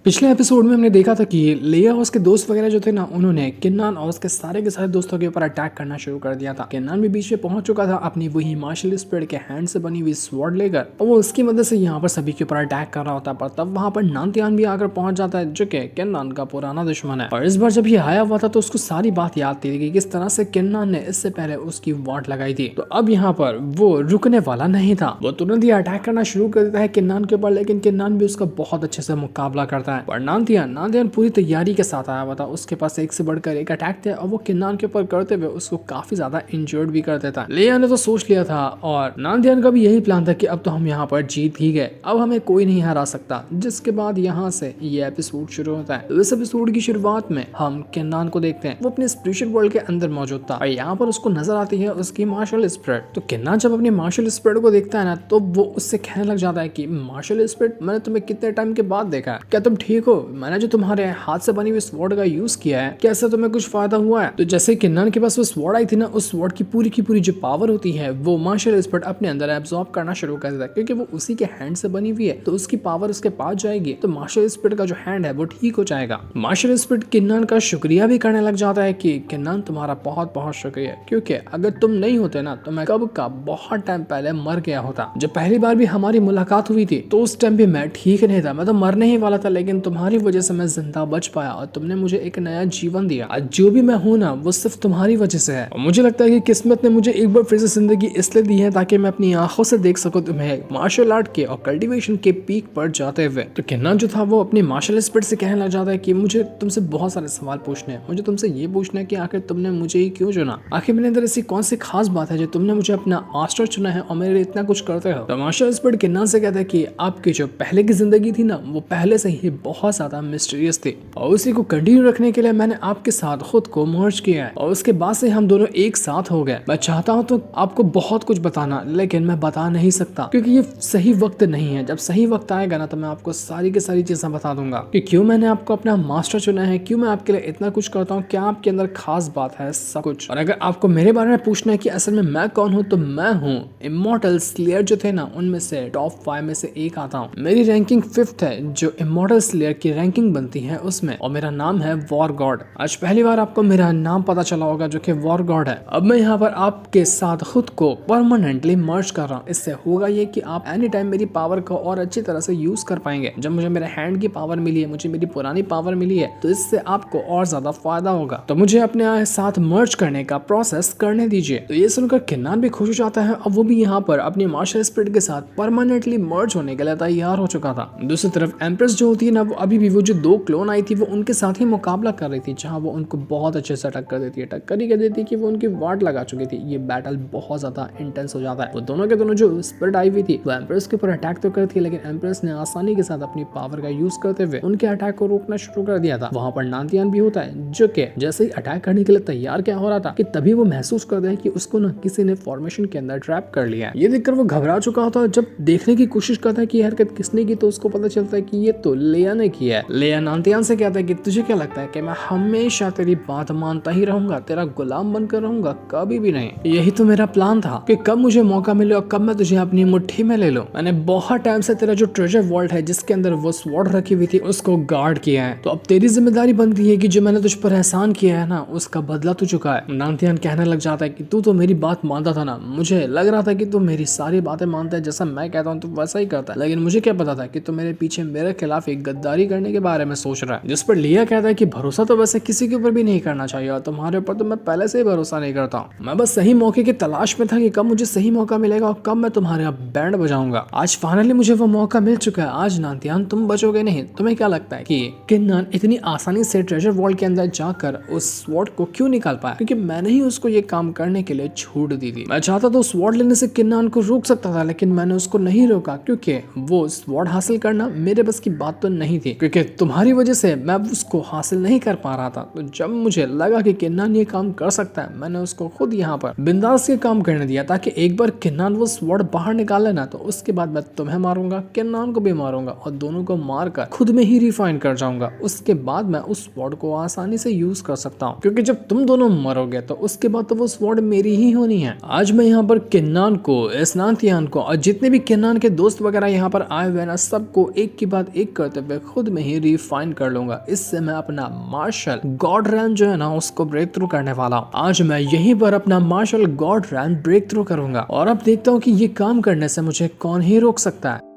पिछले एपिसोड में हमने देखा था कि लेया और उसके दोस्त वगैरह जो थे ना, उन्होंने किन्नान और उसके सारे दोस्तों के ऊपर अटैक करना शुरू कर दिया था। किन्नान भी बीच में पहुंच चुका था अपनी वही मार्शल स्पीड के हैंड से बनी हुई स्वॉर्ड लेकर, और वो उसकी मदद से यहाँ पर सभी के ऊपर अटैक कर रहा होता है। पर तब वहां पर नानतियान भी आकर पहुंच जाता है, जो कि किन्नान का पुराना दुश्मन है। और इस बार जब ये आया हुआ था तो उसको सारी बात याद थी कि किस तरह से किन्नान ने इससे पहले उसकी वाट लगाई थी। तो अब यहाँ पर वो रुकने वाला नहीं था, वो तुरंत ही अटैक करना शुरू कर देता है किन्नान के ऊपर। लेकिन किन्नान भी उसका बहुत अच्छे से मुकाबला करता है। पर नानतियान पूरी तैयारी के साथ आया हुआ था, उसके पास एक से बढ़कर एक अटैक थे और वो किन्नान के ऊपर करते हुए उसको काफी ज्यादा इंजर्ड भी कर देता है। लेया ने तो सोच लिया था और नानतियान का भी यही प्लान था कि अब तो हम यहाँ पर जीत ही गए, अब हमें कोई नहीं हरा सकता। जिसके बाद यहाँ से ये एपिसोड शुरू होता है। तो इस एपिसोड की शुरुआत में हम किन्नान को देखते हैं, वो अपने स्पिरिचुअल वर्ल्ड के अंदर मौजूद था और यहाँ पर उसको नजर आती है उसकी मार्शल स्पिरिट। तो किन्नान जब अपनी मार्शल स्पिरिट को देखता है ना, तो वो उससे कहने लग जाता है कि मार्शल स्पिरिट, मैंने तुम्हें कितने टाइम के बाद देखा है, क्या तुम ठीक हो? मैंने जो तुम्हारे हाथ से बनी हुई स्वॉर्ड का यूज किया है, क्या इससे तुम्हें कुछ फायदा हुआ है? तो जैसे किन्नान के पास वो स्वॉर्ड आई थी ना, उस स्वॉर्ड की पूरी जो पावर होती है वो मार्शल स्पिरिट अपने अंदर एब्जॉर्ब करना शुरू कर देता है, क्योंकि वो उसी के हैंड से बनी हुई है। तो उसकी पावर उसके पास जाएगी तो मार्शल स्पिरिट का जो हैंड है वो ठीक हो जाएगा। मार्शल स्पिरिट किन्नान का शुक्रिया भी करने लग जाता है कि किन्नान तुम्हारा बहुत बहुत शुक्रिया, क्योंकि अगर तुम नहीं होते ना तो मैं कब का बहुत टाइम पहले मर गया होता। जब पहली बार भी हमारी मुलाकात हुई थी तो उस टाइम भी मैं ठीक नहीं था, मैं तो मरने ही वाला था, लेकिन तुम्हारी वजह से मैं जिंदा बच पाया और तुमने मुझे एक नया जीवन दिया। आज जो भी मैं हूं ना, वो सिर्फ तुम्हारी वजह से है। और मुझे लगता है कि किस्मत ने मुझे एक बार फिर से जिंदगी इसलिए दी है ताकि मैं अपनी आंखों से देख सकूं तुम्हें मार्शल आर्ट के और कल्टीवेशन के पीक पर जाते हुए। तो किन्नान जो था वो अपनी मार्शल स्पिरिट से कहने लग जाता है कि मुझे तुमसे बहुत सारे सवाल पूछने हैं, मुझे तुमसे ये पूछना है कि आखिर तुमने मुझे ही क्यों चुना, आखिर मेरे अंदर ऐसी कौन सी खास बात है जो तुमने मुझे अपना मास्टर चुना है और मेरे लिए इतना कुछ करते हो। तो मार्शल स्पिरिट किन्नान से कहता है कि आपकी जो पहले की जिंदगी थी ना, वो पहले से ही बहुत ज्यादा मिस्टीरियस थी और उसी को कंटिन्यू रखने के लिए मैंने आपके साथ खुद को मर्ज किया है और उसके बाद से हम दोनों एक साथ हो गए। मैं चाहता हूं तो आपको बहुत कुछ बताना, लेकिन मैं बता नहीं सकता क्योंकि ये सही वक्त नहीं है। जब सही वक्त आएगा ना तो मैं आपको सारी की सारी चीजें बता दूंगा कि क्यों मैंने आपको अपना मास्टर चुना है, क्यों मैं आपके लिए इतना कुछ करता हूँ, क्या आपके अंदर खास बात है, सब कुछ। और अगर आपको मेरे बारे में पूछना है कि असल में मैं कौन हूँ, तो मैं हूँ इमॉर्टल स्लेयर जो थे ना, उनमें से टॉप 5 में से एक आता हूँ। मेरी रैंकिंग 5th है जो इमॉर्टल स्लेयर की रैंकिंग बनती है उसमें, और मेरा नाम है वॉर गॉड। आज पहली बार आपको मेरा नाम पता चला होगा जो कि वॉर गॉड है। अब मैं यहाँ पर आपके साथ खुद को परमानेंटली मर्ज कर रहा हूँ। इससे होगा ये कि आप एनी टाइम मेरी पावर को और अच्छी तरह से यूज कर पाएंगे। जब मुझे मेरे हैंड की पावर मिली है, मुझे मेरी पुरानी पावर मिली है, तो इससे आपको और ज्यादा फायदा होगा। तो मुझे अपने साथ मर्ज करने का प्रोसेस करने दीजिए। तो ये सुनकर किन्नान भी खुश हो जाता है और वो भी यहाँ पर अपनी मार्शल स्पिरिट के साथ परमानेंटली मर्ज होने के लिए तैयार हो चुका था। दूसरी तरफ एम्प्रेस जो होती है ना, वो अभी भी वो जो 2 क्लोन आई थी वो उनके साथ ही मुकाबला कर रही थी, जहां वो उनको बहुत अच्छे से टक्कर देती है। टक्कर ही कह देती है कि वो उनकी वाट लगा चुकी थी। ये बैटल बहुत ज्यादा इंटेंस हो जाता है। वो दोनों के दोनों जो स्पिरिट आई हुई थी वो एम्प्रेस के ऊपर अटैक तो करती है, लेकिन एम्प्रेस ने आसानी के साथ अपनी पावर का यूज करते हुए उनके अटैक को रोकना शुरू कर दिया था। वहां पर नानतियान भी होता है जो कि जैसे ही अटैक करने के लिए तैयार क्या हो रहा था कि तभी वो महसूस करता है कि उसको ना किसी ने फॉर्मेशन के अंदर ट्रैप कर लिया है। ये देखकर वो घबरा चुका होता है। जब देखने की कोशिश करता है कि हरकत किसने की, तो उसको पता चलता है कि ये तो लेया ने किया है। लेया नानतियान से कहता है कि तुझे क्या लगता है कि मैं हमेशा तेरी बात मानता ही रहूंगा, तेरा गुलाम बनकर रहूंगा? कभी भी नहीं। यही तो मेरा प्लान था कि कब मुझे मौका मिले और कब मैं तुझे अपनी मुट्ठी में ले लूं। मैंने बहुत टाइम से तेरा जो ट्रेजर वॉल्ट है जिसके अंदर वो स्वॉर्ड रखी हुई थी उसको गार्ड किया है। तो अब तेरी जिम्मेदारी बनती है कि जो मैंने तुझ पर एहसान किया है ना, उसका बदला तू चुका है। नानतियान कहने लग जाता है कि तू तो मेरी बात मानता था ना, मुझे लग रहा था कि तू मेरी सारी बातें मानता है, जैसा मैं कहता हूँ तो वैसा ही करता है, लेकिन मुझे क्या पता था कि तू मेरे पीछे मेरे खिलाफ एक गद्दारी करने के बारे में सोच रहा है। जिस पर लिया कहता है कि भरोसा तो वैसे किसी के ऊपर भी नहीं करना चाहिए और तुम्हारे ऊपर तो मैं पहले से ही भरोसा नहीं करता हूँ। मैं बस सही मौके की तलाश में था कि कब मुझे सही मौका मिलेगा और कब मैं तुम्हारे यहाँ बैंड बजाऊंगा। आज फाइनली मुझे वो मौका मिल चुका है। आज नानतियान तुम बचोगे नहीं। तुम्हें क्या लगता है कि किन्नान इतनी आसानी से ट्रेजर वॉल्ट के अंदर जाकर उस स्वॉर्ड को क्यों निकाल पाया? क्योंकि मैंने ही उसको ये काम करने के लिए छूट दी थी। मैं चाहता तो स्वॉर्ड लेने से किन्नान को रोक सकता था, लेकिन मैंने उसको नहीं रोका क्योंकि वो स्वॉर्ड हासिल करना मेरे बस की बात तो नहीं थी, क्योंकि तुम्हारी वजह से मैं उसको हासिल नहीं कर पा रहा था। तो जब मुझे लगा कि किन्नान ये काम कर सकता है, मैंने उसको खुद यहाँ पर बिंदास ये काम करने दिया ताकि एक बार किन्नान वो स्वॉर्ड बाहर निकाल लेना, तो उसके बाद मैं तुम्हें मारूंगा, किन्नान को भी मारूंगा और दोनों को मारकर खुद में ही रिफाइन कर जाऊंगा। उसके बाद मैं उस स्वॉर्ड को आसानी से यूज कर सकता हूँ, क्योंकि जब तुम दोनों मरोगे तो उसके बाद तो वो स्वॉर्ड मेरी ही होनी है। आज मैं यहाँ पर किन्नान को, नानतियान को और जितने भी किन्नान के दोस्त वगैरह यहाँ पर आए हुए ना, सबको एक के बाद एक करते हुए खुद में ही रिफाइन कर लूंगा। इससे मैं अपना मार्शल गॉड रैम जो है ना उसको ब्रेक थ्रू करने वाला हूँ। आज मैं यहीं पर अपना martial god ram break through करूंगा और अब देखता हूँ कि ये काम करने से मुझे कौन ही रोक सकता है।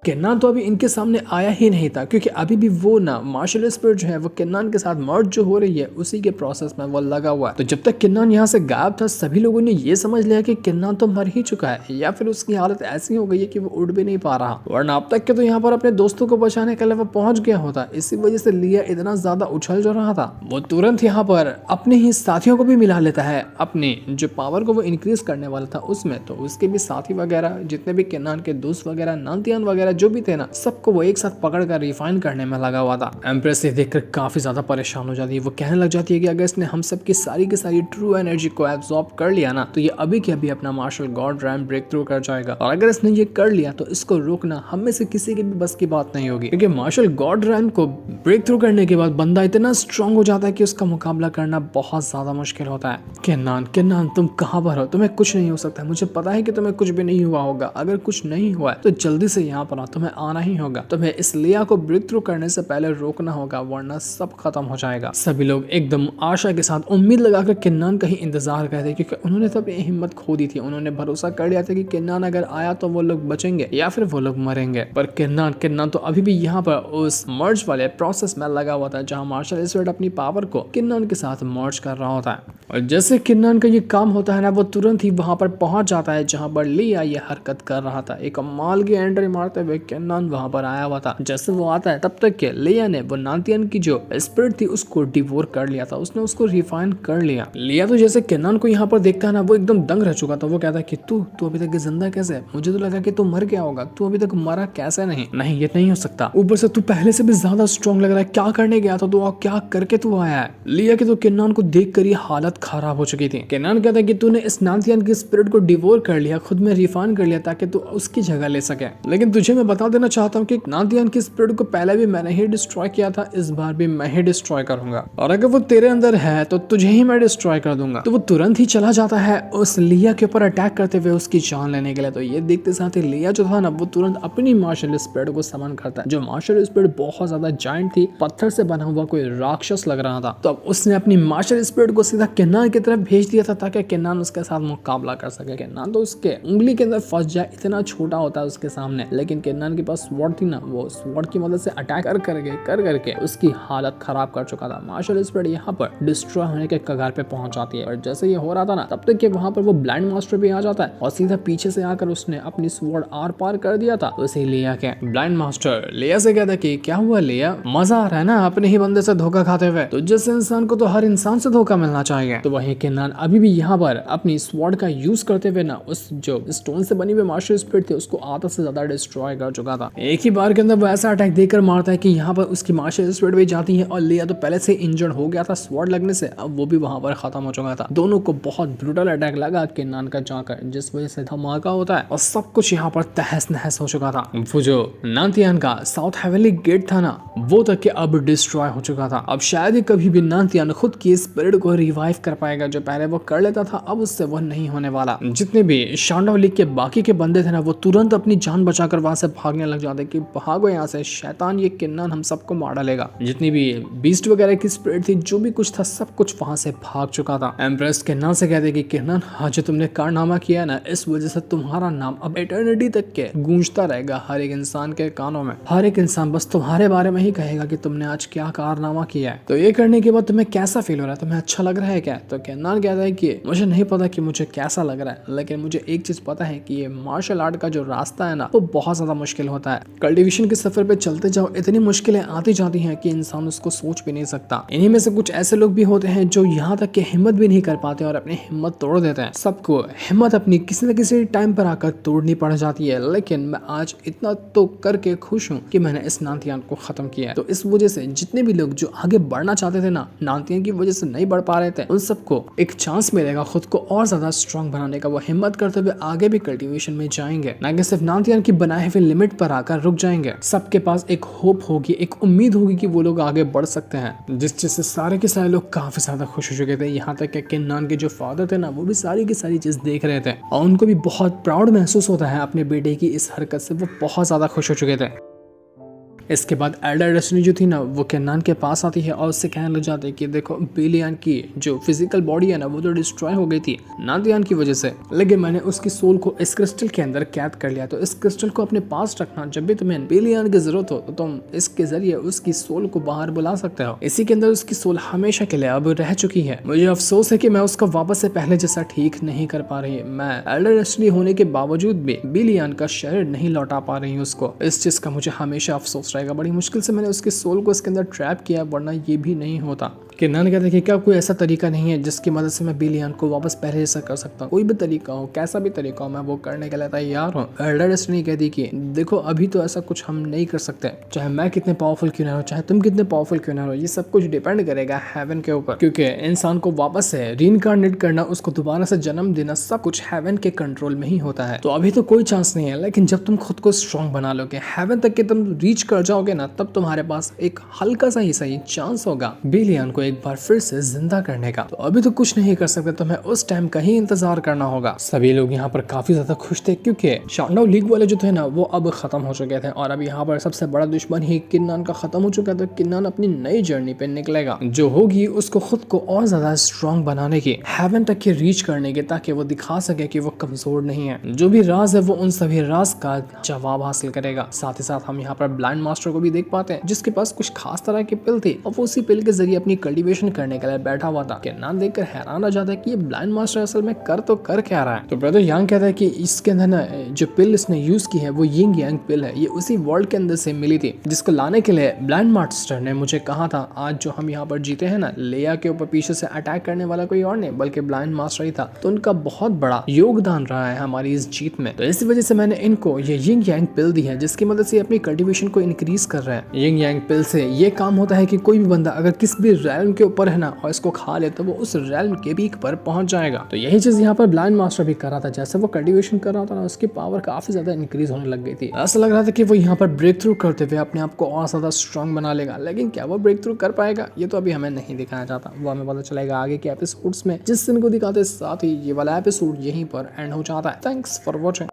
किन्नान तो अभी इनके सामने आया ही नहीं था, क्योंकि अभी भी वो ना मार्शल स्पिरिट जो है वो किन्नान के साथ मर्ज जो हो रही है उसी के प्रोसेस में वो लगा हुआ है। तो जब तक किन्नान यहाँ से गायब था सभी लोगों ने ये समझ लिया कि किन्नान तो मर ही चुका है या फिर उसकी हालत ऐसी हो गई है कि वो उड़ भी नहीं पा रहा, वरना अब तक के तो यहाँ पर अपने दोस्तों को बचाने के लिए वो पहुंच गया होता। इसी वजह से लिया इतना ज्यादा उछल जो रहा था वो तुरंत यहाँ पर अपने ही साथियों को भी मिला लेता है, अपनी जो पावर को वो इंक्रीज करने वाला था उसमें। तो उसके भी साथी वगैरह जितने भी किन्नान के दोस्त वगैरह नानतियान वगैरह जो भी थे ना सबको वो एक साथ पकड़ कर रिफाइन करने में लगा हुआ था। एम्प्रेस ये देखकर काफी ज्यादा परेशान हो जाती है। वो कहने लग जाती है कि अगर इसने हम सब की सारी ट्रू एनर्जी को एब्जॉर्ब कर लिया ना तो ये अभी के अभी अपना martial god ram break through कर जाएगा, और अगर इसने ये कर लिया तो इसको रोकना हम में से किसी की भी बस की बात नहीं होगी, क्योंकि मार्शल गॉड रैम को ब्रेक थ्रू करने के बाद बंदा इतना स्ट्रांग हो जाता है कि उसका मुकाबला करना बहुत ज्यादा मुश्किल होता है। किन्नान तुम कहाँ पर हो? तुम्हें कुछ नहीं हो सकता। मुझे पता है कि तुम्हें कुछ भी नहीं हुआ होगा। अगर कुछ नहीं हुआ है तो जल्दी से यहाँ पर आओ, तुम्हें आना ही होगा। तुम्हें इस लिया को ब्रेक थ्रू करने से पहले रोकना होगा, वरना सब खत्म हो जाएगा। सभी लोग एकदम आशा के साथ उम्मीद लगाकर किन्नान का ही इंतजार करते, क्योंकि उन्होंने तो अपनी हिम्मत खो दी थी। उन्होंने भरोसा कर लिया था कि किन्नान अगर आया तो वो लोग बचेंगे या फिर वो लोग मरेंगे। पर किन्नान तो अभी भी यहाँ पर उस मर्ज वाले प्रोसेस में लगा हुआ था जहाँ मार्शल स्पिरिट अपनी पावर को किन्नान के साथ मर्ज कर रहा होता है। और जैसे किन्नान का ये काम होता है ना वो तुरंत ही वहां पर पहुंच जाता है जहां पर लिया ये हरकत कर रहा था। एक कमाल की एंट्री मारते हुए किन्नान वहां पर आया हुआ था। जैसे वो आता है तब तक के लिया ने वो नानतियन की जो स्पिरिट थी उसको डिवोर कर लिया था, उसने उसको रिफाइन कर लिया। लिया तो जैसे किन्नान को यहाँ पर देखता है ना वो एकदम दंग रह चुका था। वो कहता है कि तू अभी तक जिंदा कैसे है? मुझे तो लगा कि तू मर गया होगा, तू अभी तक मरा कैसे नहीं ये नहीं हो सकता। ऊपर से तू पहले से भी ज्यादा स्ट्रॉन्ग लग रहा है। क्या करने गया था तू और क्या करके तू आया है? लिया की तो किन्नान को देख कर ये हालत खराब हो चुकी थी। किन्नान कहता है कि तूने इस नानतियन की स्पिरिट को डिवोर कर लिया, खुद में रिफाइन कर लिया ताकि तू उसकी जगह ले सके। लेकिन तुझे मैं बता देना चाहता हूँ कि नानतियन की स्पिरिट को पहले भी मैंने ही डिस्ट्रॉय किया था, इस बार भी मैं ही डिस्ट्रॉय करूंगा, और अगर वो तेरे अंदर है तो तुझे ही मैं डिस्ट्रॉय कर दूंगा। तो वो तुरंत ही चला जाता है उस लिया के ऊपर अटैक करते हुए उसकी जान लेने के लिए। तो ये देखते साथ ही लिया जो था ना वो तुरंत अपनी मार्शल स्पिरिट को समन करता है। जो मार्शल स्पिरिट बहुत ज्यादा जायंट थी, पत्थर से बना हुआ कोई राक्षस लग रहा था। तो अब उसने अपनी मार्शल स्पिरिट को सीधा किन्नान की तरफ भेज दिया था ताकि किन्नान उसके साथ मुकाबला कर सके। किन्नान तो उसके उंगली के अंदर फंस जाए, इतना छोटा होता है उसके सामने। लेकिन किन्नान के पास स्वॉर्ड थी ना, वो स्वॉर्ड की मदद से अटैक करके उसकी हालत खराब कर चुका था। मार्शल स्पिरिट यहाँ पर डिस्ट्रॉय होने के कगार पे पहुंच जाती है। और जैसे ये हो रहा था ना तब तक कि वहां पर वो ब्लाइंड मास्टर भी आ जाता है और सीधा पीछे से आकर उसने अपनी स्वॉर्ड आर पार कर दिया था। तो इसे लिया के ब्लाइंड मास्टर लिया से कहता कि क्या हुआ लिया, मजा आ रहा है ना अपने ही बंदे से धोखा खाते हुए? तो जिस इंसान को तो हर इंसान से धोखा मिलना चाहिए। तो वहीं किन्नान अभी भी यहाँ पर अपनी स्वॉर्ड का यूज करते हुए ना उस जो स्टोन से बनी हुई मार्शल स्पिरिट थी उसको आधा से ज्यादा डिस्ट्रॉय कर चुका था। एक ही बार के अंदर वो ऐसा अटैक देकर मारता है कि यहाँ पर उसकी मार्शल स्पिरिट भी जाती है और लिया तो पहले से इंजर्ड हो गया था स्वॉर्ड लगने से, अब वो भी वहां पर खत्म हो चुका था। दोनों को बहुत ब्रूटल अटैक लगा किन्नान का जाकर, जिस वजह से धमाका होता है और सब कुछ यहाँ पर तहस नहस हो चुका था। वो जो नानतियान का साउथ हेवनली गेट था ना वो तक के अब डिस्ट्रॉय हो चुका था। अब शायद ही कभी भी नानतियान खुद की स्पिरिट को रिवाइव कर पाएगा। जो पहले वो कर लेता था अब उससे वो नहीं होने वाला। जितने भी शांडव लीग के बाकी के बंदे थे ना वो तुरंत अपनी जान बचाकर वहां से भागने लग जाते कि भागो यहाँ से, शैतान ये किन्नान हम सबको मार डालेगा। जितनी भी बीस्ट वगैरह की स्पिरिट थी जो भी कुछ था सब कुछ वहां से भाग चुका था। एम्प्रेस किन्नान से कहते कि किन्नान आज जो तुमने कारनामा किया ना इस वजह से तुम्हारा नाम अब एटर्निटी तक के गूंजता रहेगा हर एक इंसान के कानों में। हर एक इंसान बस तुम्हारे बारे में ही कहेगा कि तुमने आज क्या कारनामा किया है। तो ये करने के बाद तुम्हें कैसा फील हो रहा है? तुम्हें अच्छा लग रहा है क्या? तो किन्नान कहता है कि मुझे नहीं पता कि मुझे कैसा लग रहा है, लेकिन मुझे एक चीज पता है कि ये मार्शल आर्ट का जो रास्ता है ना वो बहुत ज्यादा मुश्किल होता है। कल्टिवेशन के सफर पे चलते जाओ इतनी मुश्किलें आती जाती हैं कि इंसान उसको सोच भी नहीं सकता। इन्हीं में से कुछ ऐसे लोग भी होते हैं जो यहाँ तक कि हिम्मत भी नहीं कर पाते और अपनी हिम्मत तोड़ देते हैं। सबको हिम्मत अपनी किसी न किसी टाइम पर आकर तोड़नी पड़ जाती है। लेकिन मैं आज इतना तो करके खुश हूँ कि मैंने इस नानतियान को खत्म किया है। तो इस वजह से जितने भी लोग जो आगे बढ़ना चाहते थे ना, नानतियान की वजह से नहीं बढ़ पा रहे थे, उन सबको एक चांस मिलेगा खुद को और ज्यादा स्ट्रॉन्ग बनाने का। वो हिम्मत करते हुए आगे भी कल्टिवेशन में जाएंगे, ना कि सिर्फ नानतियान की बनाए हुए लिमिट पर आकर रुक जाएंगे। सबके पास एक होप होगी, एक उम्मीद होगी कि वो लोग आगे बढ़ सकते हैं, जिस चीज से सारे के सारे लोग काफी ज्यादा खुश हो चुके थे। यहाँ तक कि किन्नान के जो फादर थे ना वो भी सारी की सारी चीज देख रहे थे और उनको भी बहुत प्राउड महसूस होता है अपने बेटे की इस हरकत से। वो बहुत ज्यादा खुश हो चुके थे। इसके बाद एल्डर डेस्टिनी जो थी ना वो केनान के पास आती है और उससे कहने लग जाती है कि देखो बिलियन की जो फिजिकल बॉडी है ना वो तो डिस्ट्रॉय हो गई थी नादियान की वजह से, लेकिन मैंने उसकी सोल को इस क्रिस्टल के अंदर कैद कर लिया। तो इस क्रिस्टल को अपने पास रखना, जब भी तुम्हें बिलियन की जरूरत हो तो तुम इसके जरिए उसकी सोल को बाहर बुला सकते हो। इसी के अंदर उसकी सोल हमेशा के लिए अब रह चुकी है। मुझे अफसोस है कि मैं उसको वापस से पहले जैसा ठीक नहीं कर पा रही। मैं एल्डर डेस्टिनी होने के बावजूद भी बिलियन का शरीर नहीं लौटा पा रही हूँ उसको। इस चीज का मुझे हमेशा अफसोस रहेगा। बड़ी मुश्किल से मैंने उसकी सोल को इसके अंदर ट्रैप किया, वरना ये भी नहीं होता। केनान कहते हैं कि क्या कोई ऐसा तरीका नहीं है जिसकी मदद से मैं बिलियन को वापस पहले जैसा कर सकता हूँ? कोई भी तरीका हो, कैसा भी तरीका हो, मैं वो करने के लिए तैयार हूँ। एल्डर डेस्टिनी कहती कि देखो अभी तो ऐसा कुछ हम नहीं कर सकते, चाहे मैं कितने पावरफुल क्यों ना हो, चाहे तुम कितने पावरफुल क्यों ना हो, ये सब कुछ डिपेंड करेगा हेवन के ऊपर, क्योंकि इंसान को वापस से रीइंकार्नेट करना, उसको दोबारा से जन्म देना, सब कुछ हेवन के कंट्रोल में ही होता है। तो अभी तो कोई चांस नहीं है, लेकिन जब तुम खुद को स्ट्रॉन्ग बना लोगे, हेवन तक के तुम रीच कर जाओगे ना, तब तुम्हारे पास एक हल्का सा ही सही चांस होगा बिलियन को एक बार फिर से जिंदा करने का। तो अभी तो कुछ नहीं कर सकते, तुम्हें उस टाइम का ही इंतजार करना होगा। सभी लोग यहाँ पर काफी ज्यादा खुश थे क्योंकि शानडाउ लीग वाले जो थे ना वो अब खत्म हो चुके थे और अब यहाँ पर सबसे बड़ा दुश्मन ही किन्नान का खत्म हो चुका था। किन्नान अपनी नई जर्नी पे निकलेगा जो होगी उसको खुद को और ज्यादा स्ट्रॉन्ग बनाने की, हेवन तक के रीच करने के, ताकि वो दिखा सके कि वो कमजोर नहीं है। जो भी राज है वो उन सभी राज का जवाब हासिल करेगा। साथ ही साथ हम यहाँ पर ब्लाइंड मास्टर को भी देख पाते हैं जिसके पास कुछ खास तरह की पिल थी और वो उसी पिल के जरिए अपनी कल्टीवेशन करने के लिए बैठा हुआ था। किन्नान देखकर हैरान हो जाता है कि ये ब्लाइंड मास्टर असल में कर क्या रहा है। तो ब्रदर यांग कहता है कि इसके अंदर ना जो पिल इसने यूज की है वो यिंग यांग पिल है, ये उसी वर्ल्ड के अंदर से मिली थी जिसको लाने के लिए ब्लाइंड मास्टर ने मुझे कहा था आज जो हम यहाँ पर जीते हैं ना, लेया के ऊपर पीछे से अटैक करने वाला कोई और नहीं बल्कि ब्लाइंड मास्टर ही था। तो उनका बहुत बड़ा योगदान रहा है हमारी इस जीत में। तो इसी वजह से मैंने इनको ये यिंग यांग पिल दी है जिसकी मदद से अपनी कल्टीवेशन को इंक्रीज कर रहे हैं। यिंग यांग पिल से ये काम होता है कि कोई भी बंदा अगर किसी भी रैल्म के ऊपर है ना और इसको खा ले तो वो उस रैल्म के पीक पर पहुंच जाएगा। तो यही चीज यहाँ पर ब्लाइंड मास्टर भी कर रहा था। जैसे वो कल्टीवेशन कर रहा था ना उसकी पावर काफी ज्यादा इंक्रीज होने लग गई थी। ऐसा लग रहा था कि वो यहाँ पर ब्रेक थ्रू करते हुए अपने आप को और ज्यादा स्ट्रॉन्ग बना लेगा, लेकिन क्या वो ब्रेक थ्रू कर पाएगा ये तो अभी हमें नहीं दिखाया जाता, वो हमें पता चलेगा आगे के एपिसोड्स में जिस दिन को दिखाते। साथ ही ये वाला एपिसोड यहीं पर एंड हो जाता है। Thanks for watching.